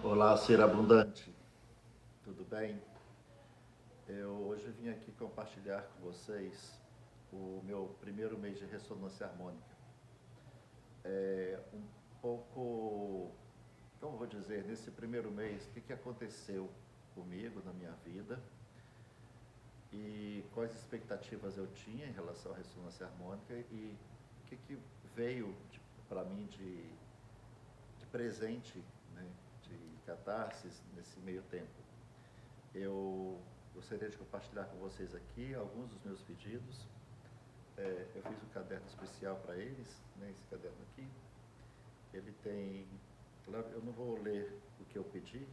Olá, ser abundante, tudo bem? Eu hoje vim aqui compartilhar com vocês o meu primeiro mês de ressonância harmônica. É um pouco, como vou dizer, nesse primeiro mês, o que aconteceu comigo na minha vida e quais expectativas eu tinha em relação à ressonância harmônica e o que veio para mim de presente, né, de catarses nesse meio tempo. Eu gostaria de compartilhar com vocês aqui alguns dos meus pedidos. Eu fiz um caderno especial para eles, né, esse caderno aqui. Ele tem, claro, eu não vou ler o que eu pedi,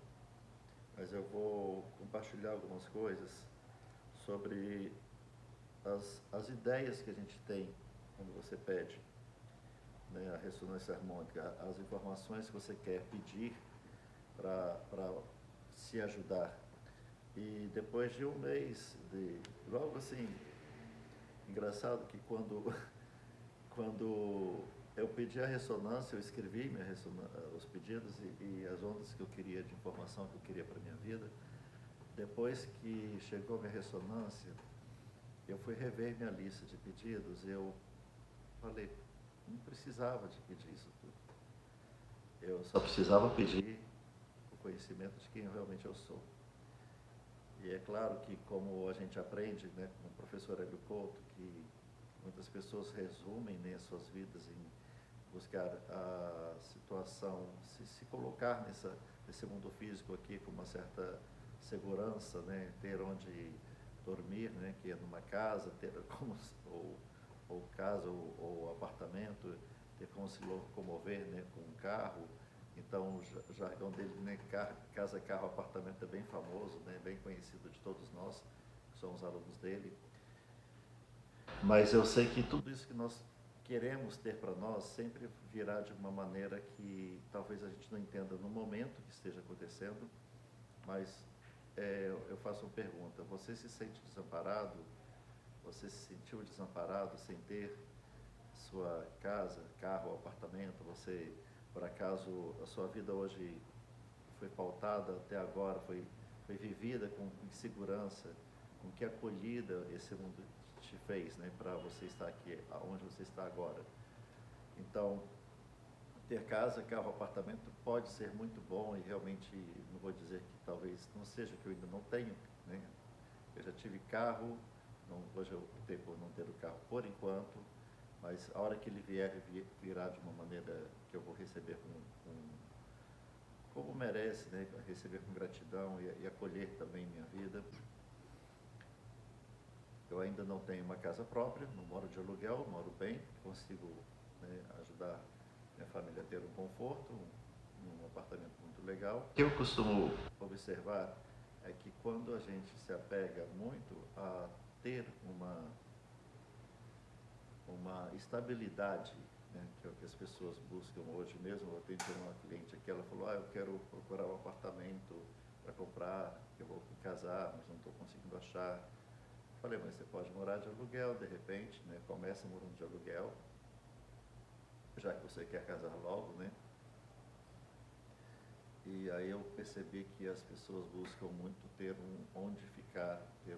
mas eu vou compartilhar algumas coisas sobre as ideias que a gente tem quando você pede, né, a ressonância harmônica, as informações que você quer pedir para se ajudar. E depois de um mês, logo assim, engraçado que quando eu pedi a ressonância, eu escrevi os pedidos e as ondas que eu queria, de informação que eu queria para a minha vida. Depois que chegou a minha ressonância, eu fui rever minha lista de pedidos, eu falei, não precisava de pedir isso tudo. Eu só precisava pedir o conhecimento de quem realmente eu sou. E é claro que, como a gente aprende, né, com o professor Hélio Couto, que muitas pessoas resumem, né, suas vidas em buscar a situação, se colocar nesse mundo físico aqui com uma certa segurança, né, ter onde dormir, né, que é numa casa, ter como, ou casa ou apartamento, ter como se locomover, né, com um carro. Então, o jargão dele, né, casa, carro, apartamento é bem famoso, né, bem conhecido de todos nós, que somos alunos dele. Mas eu sei que tudo isso que nós queremos ter para nós sempre virá de uma maneira que talvez a gente não entenda no momento que esteja acontecendo, mas eu faço uma pergunta: você se sente desamparado? Você se sentiu desamparado sem ter sua casa, carro, apartamento? Você, por acaso, a sua vida hoje foi pautada até agora, foi vivida com insegurança, com que acolhida esse mundo te fez, né, para você estar aqui, onde você está agora? Então, ter casa, carro, apartamento pode ser muito bom e realmente não vou dizer que talvez não seja, que eu ainda não tenho, né? Eu já tive carro, hoje eu optei por não ter o carro por enquanto, mas a hora que ele vier, virá de uma maneira que eu vou receber como merece, né? Receber com gratidão e acolher também minha vida. Eu ainda não tenho uma casa própria, não moro de aluguel, moro bem, consigo, né, ajudar minha família a ter um conforto, um apartamento muito legal. O que eu costumo observar é que quando a gente se apega muito a ter uma estabilidade, né, que é o que as pessoas buscam hoje mesmo. Eu atendi uma cliente aqui, ela falou, eu quero procurar um apartamento para comprar, eu vou casar, mas não estou conseguindo achar. Falei, mas você pode morar de aluguel, de repente, né? Começa morando de aluguel, já que você quer casar logo, né? E aí eu percebi que as pessoas buscam muito ter onde ficar, ter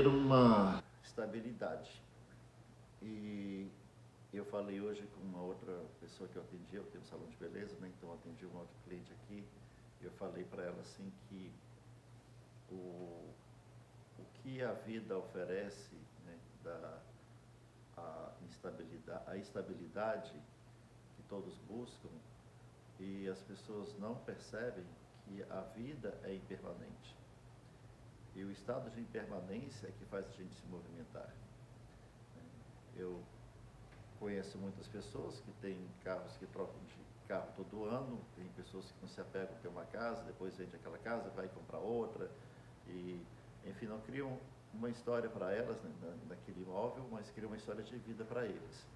uma estabilidade. E eu falei hoje com uma outra pessoa que eu atendi, eu tenho um salão de beleza, né? Então eu atendi uma outra cliente aqui, e eu falei para ela assim que o que a vida oferece, né, a estabilidade que todos buscam, e as pessoas não percebem que a vida é impermanente. E o estado de impermanência é que faz a gente se movimentar. Eu conheço muitas pessoas que têm carros que trocam de carro todo ano, tem pessoas que não se apegam a ter uma casa, depois vende aquela casa, vai comprar outra, e, enfim, não criam uma história para elas, né, naquele imóvel, mas criam uma história de vida para eles.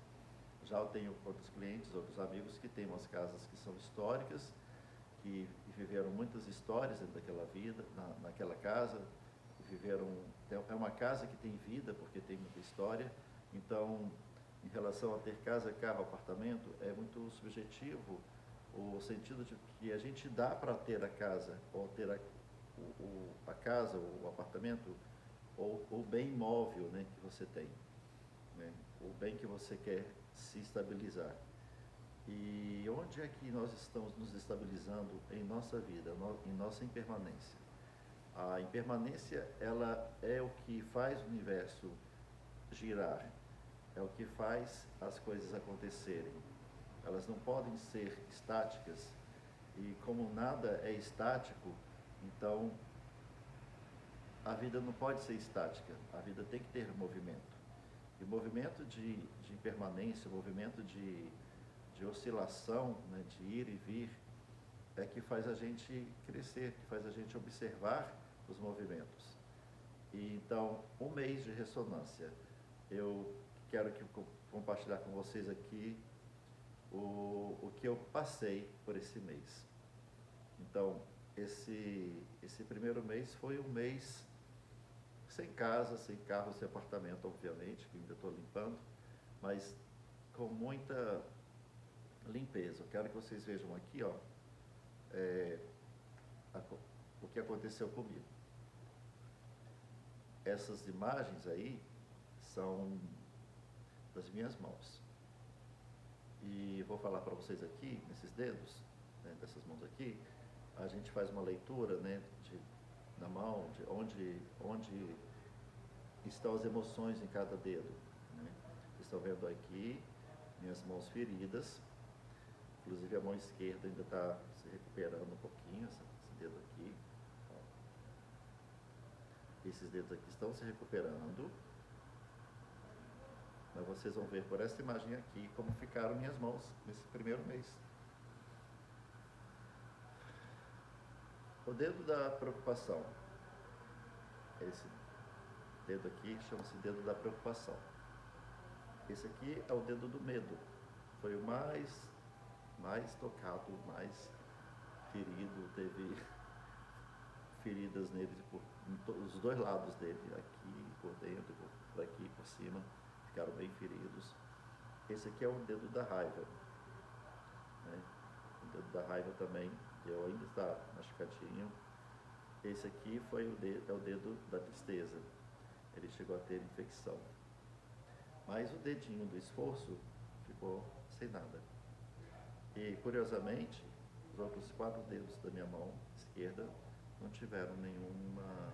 Já eu tenho outros clientes, outros amigos que têm umas casas que são históricas, que viveram muitas histórias dentro daquela vida, naquela casa, é uma casa que tem vida, porque tem muita história. Então, em relação a ter casa, carro, apartamento, é muito subjetivo o sentido de que a gente dá para ter a casa, ou ter a casa, o apartamento, ou o bem imóvel, né, que você tem, né, o bem que você quer se estabilizar. E onde é que nós estamos nos estabilizando em nossa vida, em nossa impermanência? A impermanência, ela é o que faz o universo girar, é o que faz as coisas acontecerem. Elas não podem ser estáticas, e como nada é estático, então a vida não pode ser estática, a vida tem que ter movimento. E o movimento de impermanência, o movimento de oscilação, né, de ir e vir, é que faz a gente crescer, que faz a gente observar os movimentos. E então, um mês de ressonância, eu quero compartilhar com vocês aqui o que eu passei por esse mês. Então, esse primeiro mês foi um mês sem casa, sem carro, sem apartamento, obviamente, que ainda estou limpando, mas com muita limpeza. Eu quero que vocês vejam aqui, ó, o que aconteceu comigo. Essas imagens aí são das minhas mãos. E vou falar para vocês aqui, nesses dedos, né, dessas mãos aqui, a gente faz uma leitura, né, na mão, de onde estão as emoções em cada dedo. Né? Vocês estão vendo aqui minhas mãos feridas, inclusive a mão esquerda ainda está se recuperando um pouquinho, esse dedo aqui. Esses dedos aqui estão se recuperando. Mas vocês vão ver por essa imagem aqui como ficaram minhas mãos nesse primeiro mês. O dedo da preocupação. Esse dedo aqui chama-se dedo da preocupação. Esse aqui é o dedo do medo. Foi o mais tocado, mais ferido. Teve feridas nele os dois lados dele, aqui por dentro, por aqui por cima, ficaram bem feridos. Esse aqui é o dedo da raiva, né? O dedo da raiva também, ainda está machucadinho. Esse aqui é o dedo da tristeza, ele chegou a ter infecção. Mas o dedinho do esforço ficou sem nada. E, curiosamente, os outros 4 dedos da minha mão esquerda não tiveram nenhuma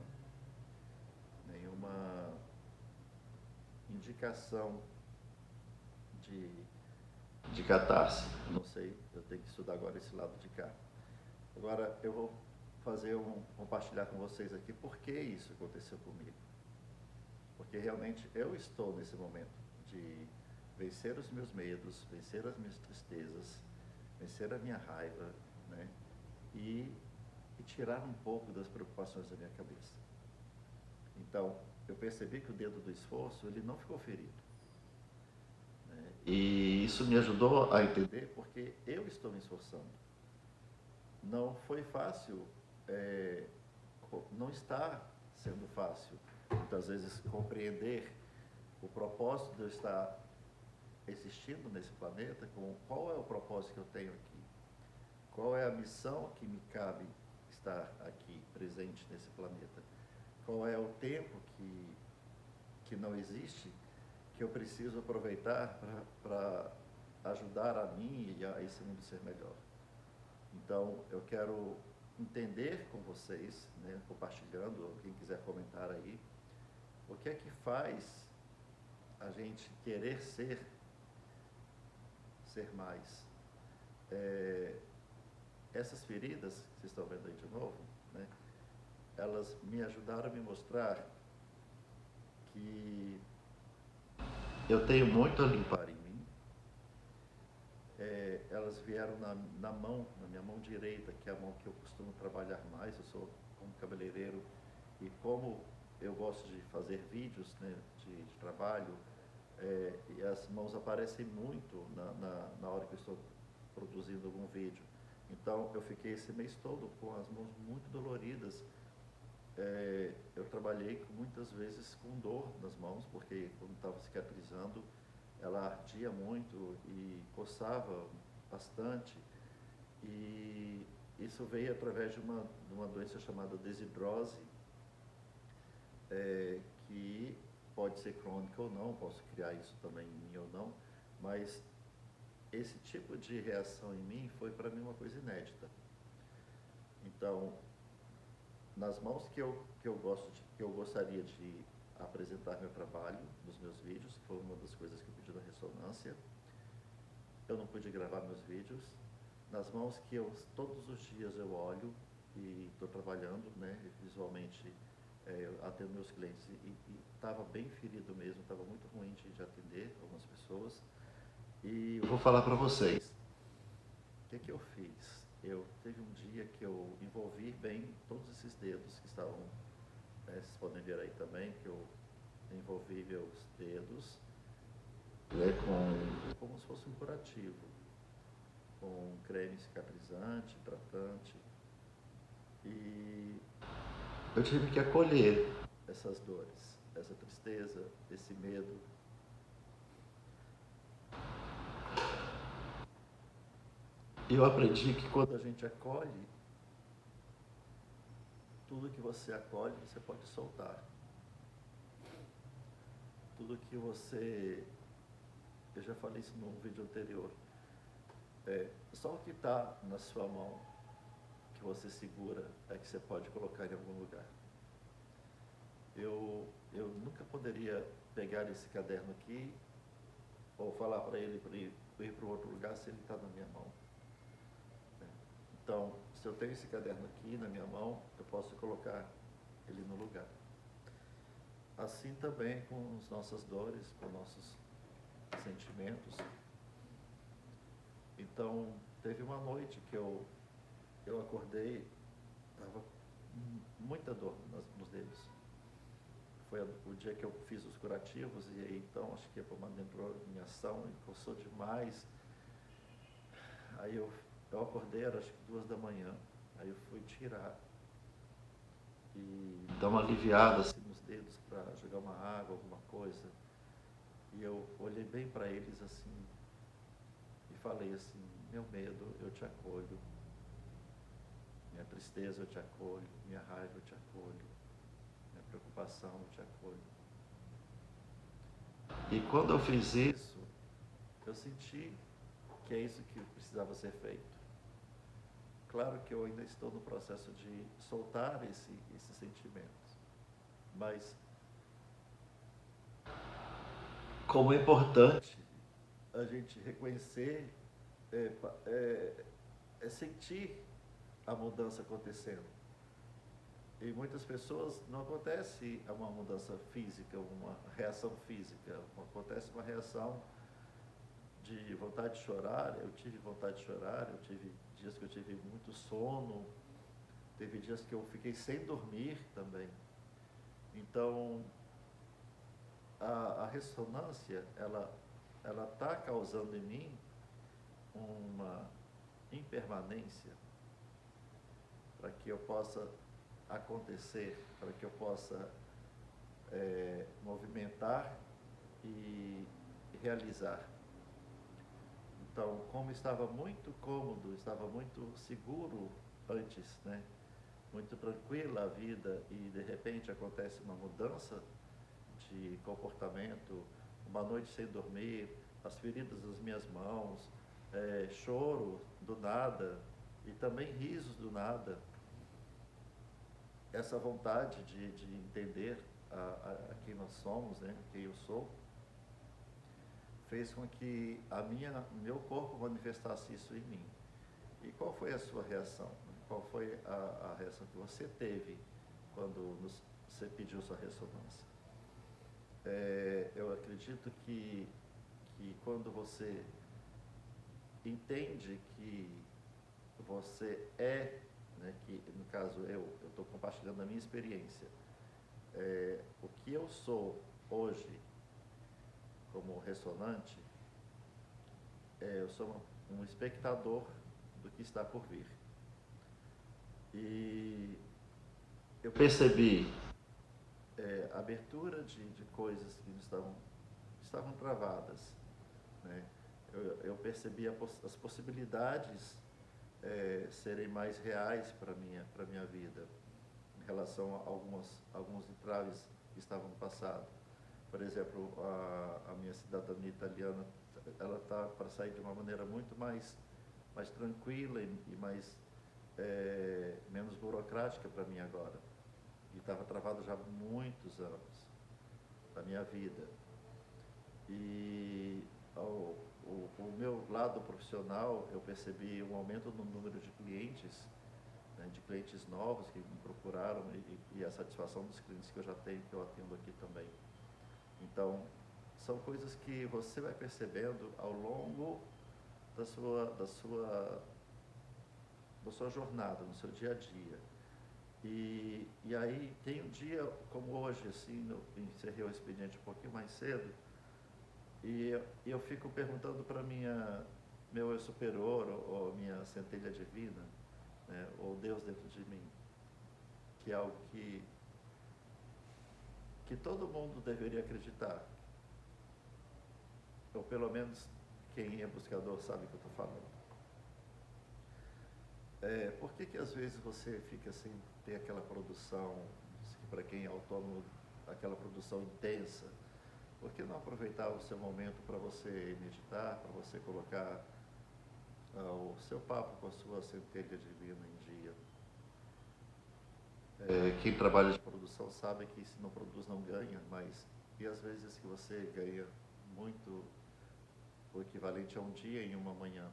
indicação de catarse. Não sei, eu tenho que estudar agora esse lado de cá. Agora eu vou compartilhar com vocês aqui por que isso aconteceu comigo. Porque realmente eu estou nesse momento de vencer os meus medos, vencer as minhas tristezas, vencer a minha raiva, né? E tirar um pouco das preocupações da minha cabeça. Então, eu percebi que o dedo do esforço, ele não ficou ferido. Né? E isso me ajudou a entender porque eu estou me esforçando. Não foi fácil, não está sendo fácil, muitas vezes, compreender o propósito de eu estar existindo nesse planeta, qual é o propósito que eu tenho aqui, qual é a missão que me cabe estar aqui, presente nesse planeta, qual é o tempo que não existe, que eu preciso aproveitar para ajudar a mim e a esse mundo ser melhor. Então, eu quero entender com vocês, né, compartilhando, quem quiser comentar aí, o que é que faz a gente querer ser mais. Essas feridas, que vocês estão vendo aí de novo, né, elas me ajudaram a me mostrar que eu tenho muito a limpar em mim. Elas vieram na minha mão direita, que é a mão que eu costumo trabalhar mais. Eu sou como cabeleireiro e como eu gosto de fazer vídeos, né, de trabalho, e as mãos aparecem muito na hora que eu estou produzindo algum vídeo. Então, eu fiquei esse mês todo com as mãos muito doloridas. Eu trabalhei muitas vezes com dor nas mãos, porque quando estava cicatrizando, ela ardia muito e coçava bastante. E isso veio através de uma doença chamada desidrose, que pode ser crônica ou não, posso criar isso também em mim ou não, mas esse tipo de reação em mim foi para mim uma coisa inédita. Então, nas mãos que eu gostaria de apresentar meu trabalho nos meus vídeos, que foi uma das coisas que eu pedi na ressonância, eu não pude gravar meus vídeos. Nas mãos que todos os dias eu olho e estou trabalhando, né, visualmente, eu atendo meus clientes e estava bem ferido mesmo, estava muito ruim de atender algumas pessoas. E eu vou falar para vocês, o que eu fiz? Teve um dia que eu envolvi bem todos esses dedos que estavam, vocês podem ver aí também, que eu envolvi meus dedos como se fosse um curativo, com creme cicatrizante, hidratante. E eu tive que acolher essas dores, essa tristeza, esse medo. E eu aprendi que quando a gente acolhe, tudo que você acolhe, você pode soltar. Tudo que eu já falei isso num vídeo anterior, só o que está na sua mão, que você segura, é que você pode colocar em algum lugar. Eu nunca poderia pegar esse caderno aqui, ou falar para ele para ir para outro lugar se ele está na minha mão. Então, se eu tenho esse caderno aqui na minha mão, eu posso colocar ele no lugar. Assim também com as nossas dores, com nossos sentimentos. Então, teve uma noite que eu acordei, estava com muita dor nos dedos. Foi o dia que eu fiz os curativos e aí então acho que a pomada entrou em ação e coçou demais. Aí eu acordei, era acho que 2 da manhã, aí eu fui tirar e dar uma aliviada assim, nos dedos para jogar uma água, alguma coisa. E eu olhei bem para eles assim e falei assim, meu medo eu te acolho, minha tristeza eu te acolho, minha raiva eu te acolho, minha preocupação eu te acolho. E quando eu fiz isso, eu senti que é isso que precisava ser feito. Claro que eu ainda estou no processo de soltar esses sentimentos, mas como é importante a gente reconhecer, sentir a mudança acontecendo. E muitas pessoas não acontece uma mudança física, uma reação física, acontece uma reação de vontade de chorar. Eu tive vontade de chorar, eu tive dias que eu tive muito sono, teve dias que eu fiquei sem dormir também. Então, a ressonância, ela está causando em mim uma impermanência para que eu possa acontecer, para que eu possa movimentar e realizar. Então, como estava muito cômodo, estava muito seguro antes, né? Muito tranquila a vida e de repente acontece uma mudança de comportamento, uma noite sem dormir, as feridas das minhas mãos, choro do nada e também risos do nada. Essa vontade de entender a quem nós somos, né? Quem eu sou, fez com que meu corpo manifestasse isso em mim. E qual foi a sua reação? Qual foi a reação que você teve quando você pediu sua ressonância? Eu acredito que quando você entende que você né, que no caso eu estou compartilhando a minha experiência, o que eu sou hoje como ressonante, eu sou um espectador do que está por vir. E eu percebi abertura de coisas que estavam travadas, né? Eu percebi as possibilidades serem mais reais para minha vida, em relação a alguns entraves que estavam no passado. Por exemplo, a minha cidadania italiana, ela está para sair de uma maneira muito mais tranquila e menos burocrática para mim agora. E estava travado já há muitos anos da minha vida. E o meu lado profissional, eu percebi um aumento no número de clientes, né, de clientes novos que me procuraram e a satisfação dos clientes que eu já tenho, que eu atendo aqui também. Então, são coisas que você vai percebendo ao longo da sua jornada, no seu dia a dia. E aí tem um dia como hoje, assim, eu encerrei o expediente um pouquinho mais cedo, e eu fico perguntando para meu eu superior, ou minha centelha divina, né, ou Deus dentro de mim, que é algo que todo mundo deveria acreditar, ou pelo menos quem é buscador sabe o que eu estou falando. Por que às vezes você fica sem ter aquela produção, para quem é autônomo, aquela produção intensa? Por que não aproveitar o seu momento para você meditar, para você colocar o seu papo com a sua centelha divina em dia? Quem trabalha de produção sabe que se não produz não ganha, mas e às vezes que você ganha muito, o equivalente a um dia em uma manhã.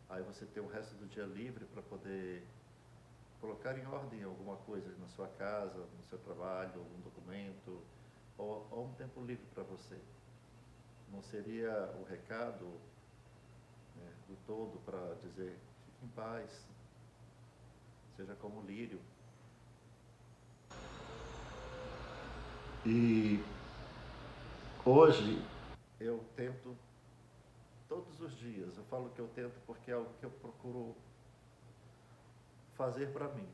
Aí você tem o resto do dia livre para poder colocar em ordem alguma coisa na sua casa, no seu trabalho, algum documento, ou um tempo livre para você. Não seria o recado, né, do todo para dizer, fique em paz, seja como o lírio. E hoje eu tento, todos os dias, eu falo que eu tento porque é algo que eu procuro fazer para mim.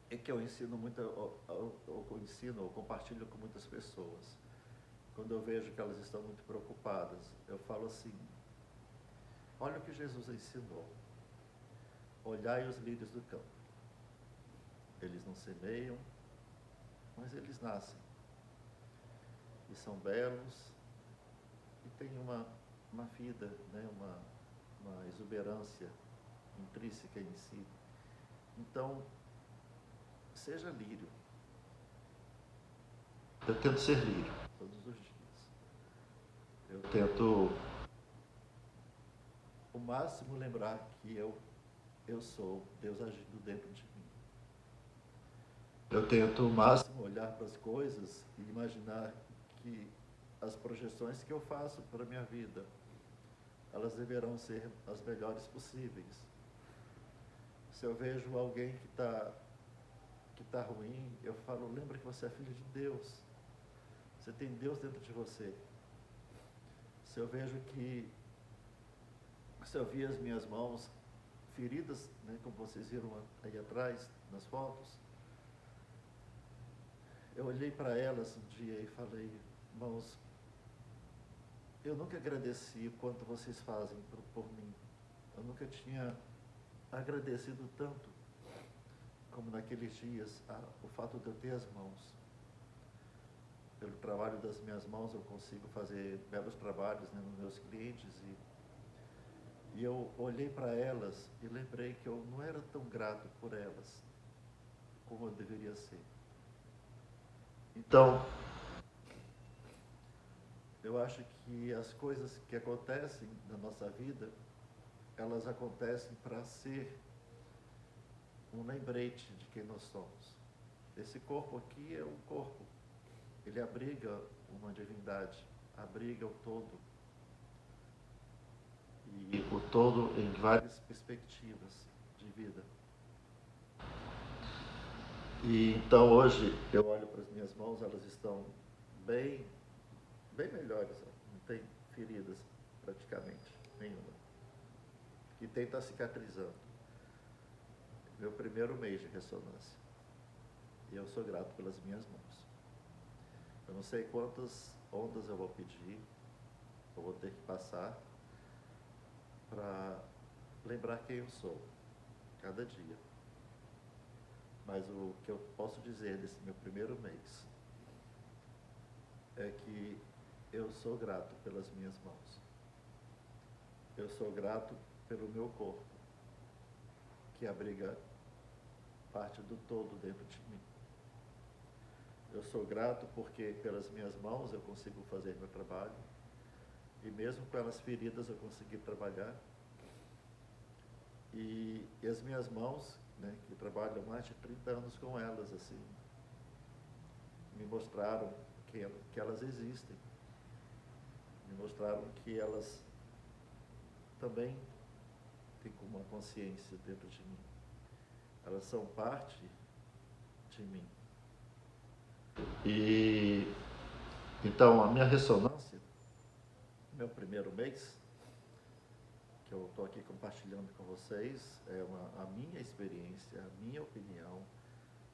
E que eu ensino muito, ou compartilho com muitas pessoas. Quando eu vejo que elas estão muito preocupadas, eu falo assim, olha o que Jesus ensinou. Olhai os lírios do campo. Eles não semeiam, mas eles nascem. E são belos, e têm uma vida, né? uma exuberância intrínseca em si. Então, seja lírio. Eu tento ser lírio todos os dias. Eu tento, o máximo, lembrar que eu sou Deus agindo dentro de mim. Eu tento o máximo olhar para as coisas e imaginar que as projeções que eu faço para a minha vida, elas deverão ser as melhores possíveis. Se eu vejo alguém que está ruim, eu falo, lembra que você é filho de Deus. Você tem Deus dentro de você. Se eu vi as minhas mãos feridas, né, como vocês viram aí atrás, nas fotos, eu olhei para elas um dia e falei, irmãos, eu nunca agradeci o quanto vocês fazem por mim. Eu nunca tinha agradecido tanto como naqueles dias o fato de eu ter as mãos. Pelo trabalho das minhas mãos eu consigo fazer belos trabalhos, né, nos meus clientes, e eu olhei para elas e lembrei que eu não era tão grato por elas como eu deveria ser. Então, eu acho que as coisas que acontecem na nossa vida, elas acontecem para ser um lembrete de quem nós somos. Esse corpo aqui é um corpo. Ele abriga uma divindade, abriga o todo. E o todo em várias perspectivas de vida. E então hoje eu olho para as minhas mãos, elas estão bem melhores, não tem feridas praticamente nenhuma. E tem está cicatrizando. Meu primeiro mês de ressonância. E eu sou grato pelas minhas mãos. Eu não sei quantas ondas eu vou pedir, eu vou ter que passar para lembrar quem eu sou, cada dia. Mas o que eu posso dizer desse meu primeiro mês é que eu sou grato pelas minhas mãos. Eu sou grato pelo meu corpo, que abriga parte do todo dentro de mim. Eu sou grato porque pelas minhas mãos eu consigo fazer meu trabalho, e mesmo com elas feridas eu consegui trabalhar. E as minhas mãos, né, que trabalham mais de 30 anos com elas, assim, me mostraram que elas existem, me mostraram que elas também têm uma consciência dentro de mim. Elas são parte de mim. E então a minha ressonância, meu primeiro mês, que eu estou aqui compartilhando com vocês, é a minha experiência, a minha opinião,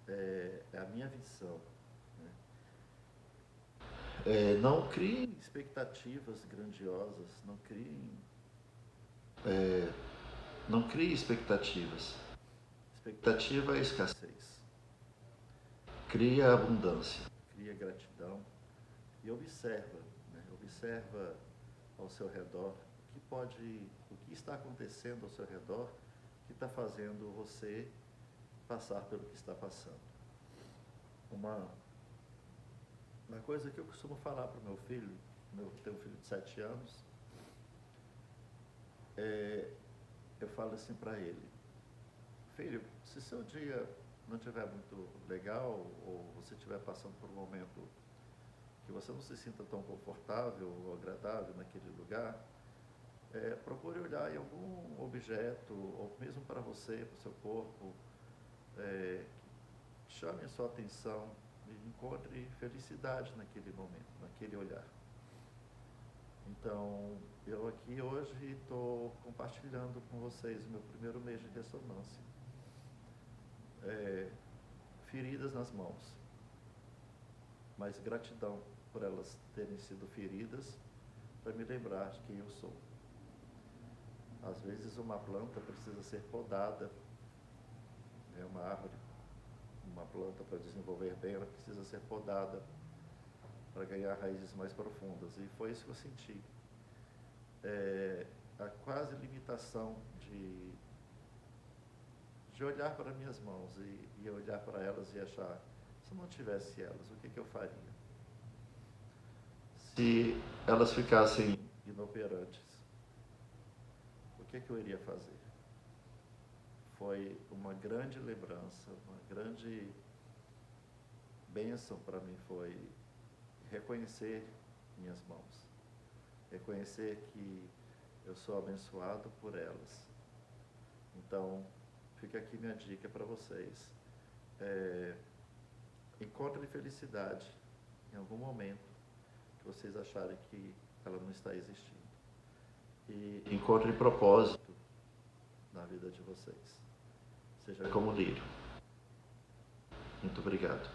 é a minha visão. Né? Não criem expectativas grandiosas, não crie expectativas. Expectativa é escassez. Cria abundância, cria gratidão e observa, né? Observa ao seu redor o que está acontecendo ao seu redor que está fazendo você passar pelo que está passando. Uma coisa que eu costumo falar para o meu filho, eu tenho um filho de 7 anos, eu falo assim para ele: filho, se seu dia não estiver muito legal, ou você estiver passando por um momento que você não se sinta tão confortável ou agradável naquele lugar, procure olhar em algum objeto, ou mesmo para você, para o seu corpo, que chame a sua atenção e encontre felicidade naquele momento, naquele olhar. Então, eu aqui hoje estou compartilhando com vocês o meu primeiro mês de ressonância. Feridas nas mãos, mas gratidão por elas terem sido feridas para me lembrar de quem eu sou. Às vezes uma planta precisa ser podada, né? Uma árvore, uma planta para desenvolver bem, ela precisa ser podada para ganhar raízes mais profundas, e foi isso que eu senti. A quase limitação de olhar para minhas mãos e olhar para elas e achar, se eu não tivesse elas, o que eu faria? Se elas ficassem inoperantes, o que eu iria fazer? Foi uma grande lembrança, uma grande bênção para mim, foi reconhecer minhas mãos, reconhecer que eu sou abençoado por elas. Então, fica aqui minha dica para vocês. Encontrem felicidade em algum momento que vocês acharem que ela não está existindo. E encontrem propósito na vida de vocês. Seja como lírio. Muito obrigado.